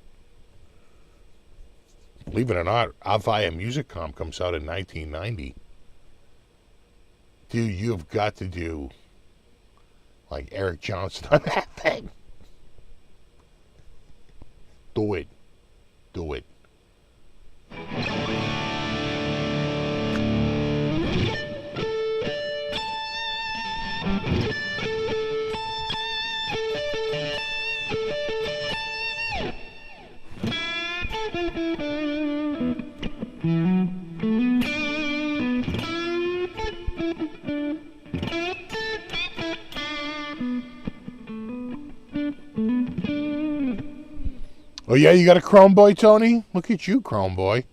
Believe it or not, Avaya Musicom comes out in 1990. Dude, you've got to do like Eric Johnson on that thing. Do it. Do it. Oh, yeah, you got a Chrome Boy, Tony? Look at you, Chrome Boy.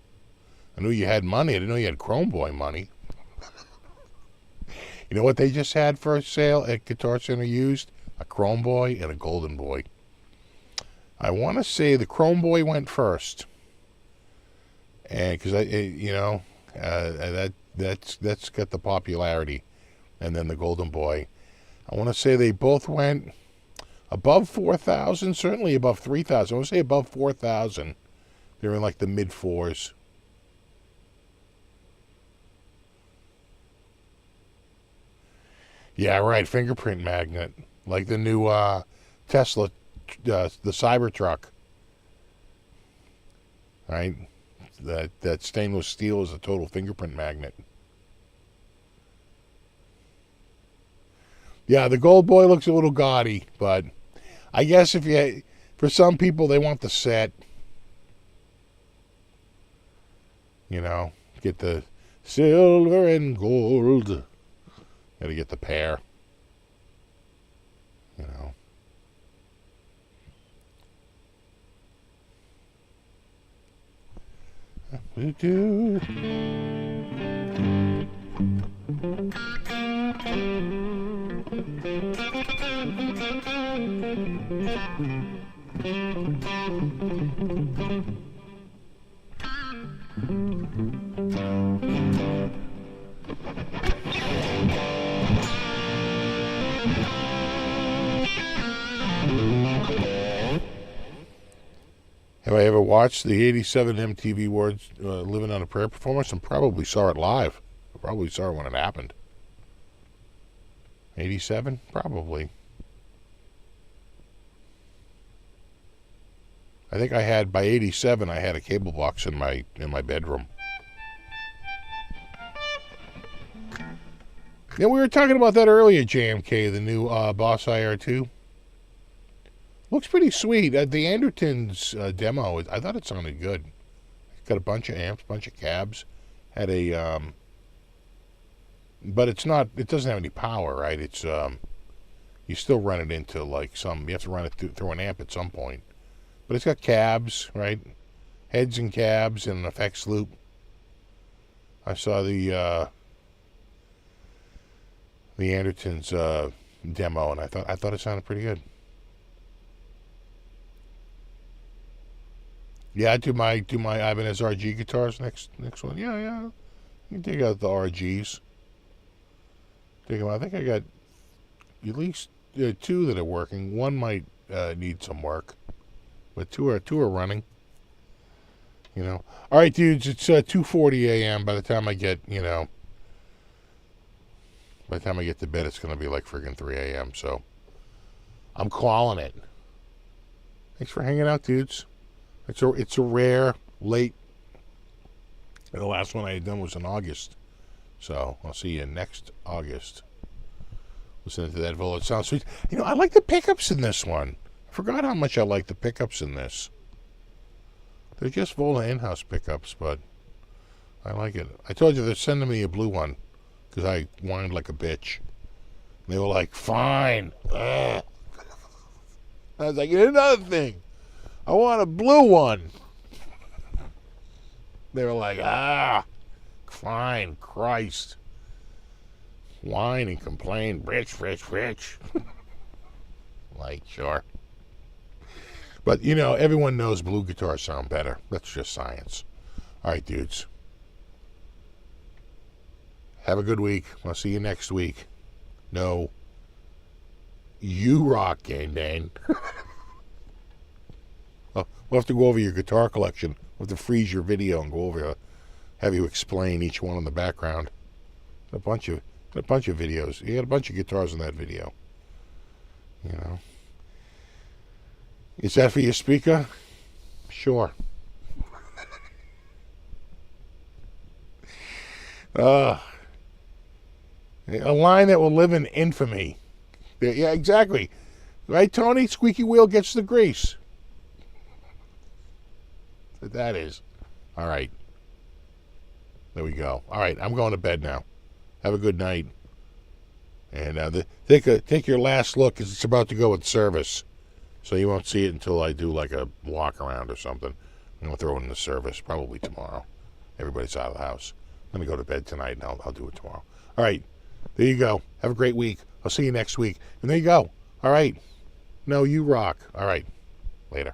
I knew you had money. I didn't know you had Chrome Boy money. You know what they just had for sale at Guitar Center used? A Chrome Boy and a Golden Boy. I want to say the Chrome Boy went first. And because that's got the popularity. And then the Golden Boy. I want to say they both went above 4,000, certainly above 3,000. I want to say above 4,000. They're in like the mid fours. Yeah, right. Fingerprint magnet, like the new Tesla, the Cybertruck. Right, that stainless steel is a total fingerprint magnet. Yeah, the Gold Boy looks a little gaudy, but I guess for some people they want the set. You know, get the silver and gold. Got to get the pair. You know. Have I ever watched the 87 MTV Awards Living on a Prayer performance? And probably saw it live. Probably saw it when it happened. 87? Probably. I think by 87 I had a cable box in my bedroom. Yeah, we were talking about that earlier, JMK, the new Boss IR2. Looks pretty sweet. The Anderton's demo, I thought it sounded good. It's got a bunch of amps, bunch of cabs. Had a, but it doesn't have any power, right? It's, you still run it into you have to run it through an amp at some point. But it's got cabs, right? Heads and cabs and an effects loop. I saw the Anderton's demo, and I thought it sounded pretty good. Yeah, I do my Ibanez RG guitars next one. Yeah. You can take out the RGs. Take them out. I think I got at least 2 that are working. One might need some work, but two are running. You know. All right, dudes. It's 2:40 a.m. By the time I get to bed, it's gonna be like friggin' 3 a.m. So I'm calling it. Thanks for hanging out, dudes. It's a rare late. The last one I had done was in August. So I'll see you next August. Listening to that Volo. It sounds sweet. You know, I like the pickups in this one. I forgot how much I like the pickups in this. They're just Vola in-house pickups, but I like it. I told you they're sending me a blue one because I whined like a bitch. And they were like, fine. Ugh. I was like, another thing. I want a blue one. They were like, fine, Christ. Whine and complain, rich. Like, sure. But, you know, everyone knows blue guitars sound better. That's just science. All right, dudes. Have a good week. I'll see you next week. No. You rock, Gang Dane. We'll have to go over your guitar collection. We'll have to freeze your video and go over, have you explain each one in the background. A bunch of videos. You got a bunch of guitars in that video. You know. Is that for your speaker? Sure. A line that will live in infamy. Yeah, exactly. Right, Tony? Squeaky wheel gets the grease. That is. All right. There we go. All right, I'm going to bed now. Have a good night. And take your last look because it's about to go in service. So you won't see it until I do like a walk around or something. I'm going to throw it in the service probably tomorrow. Everybody's out of the house. I'm going to go to bed tonight and I'll do it tomorrow. All right. There you go. Have a great week. I'll see you next week. And there you go. All right. No, you rock. All right. Later.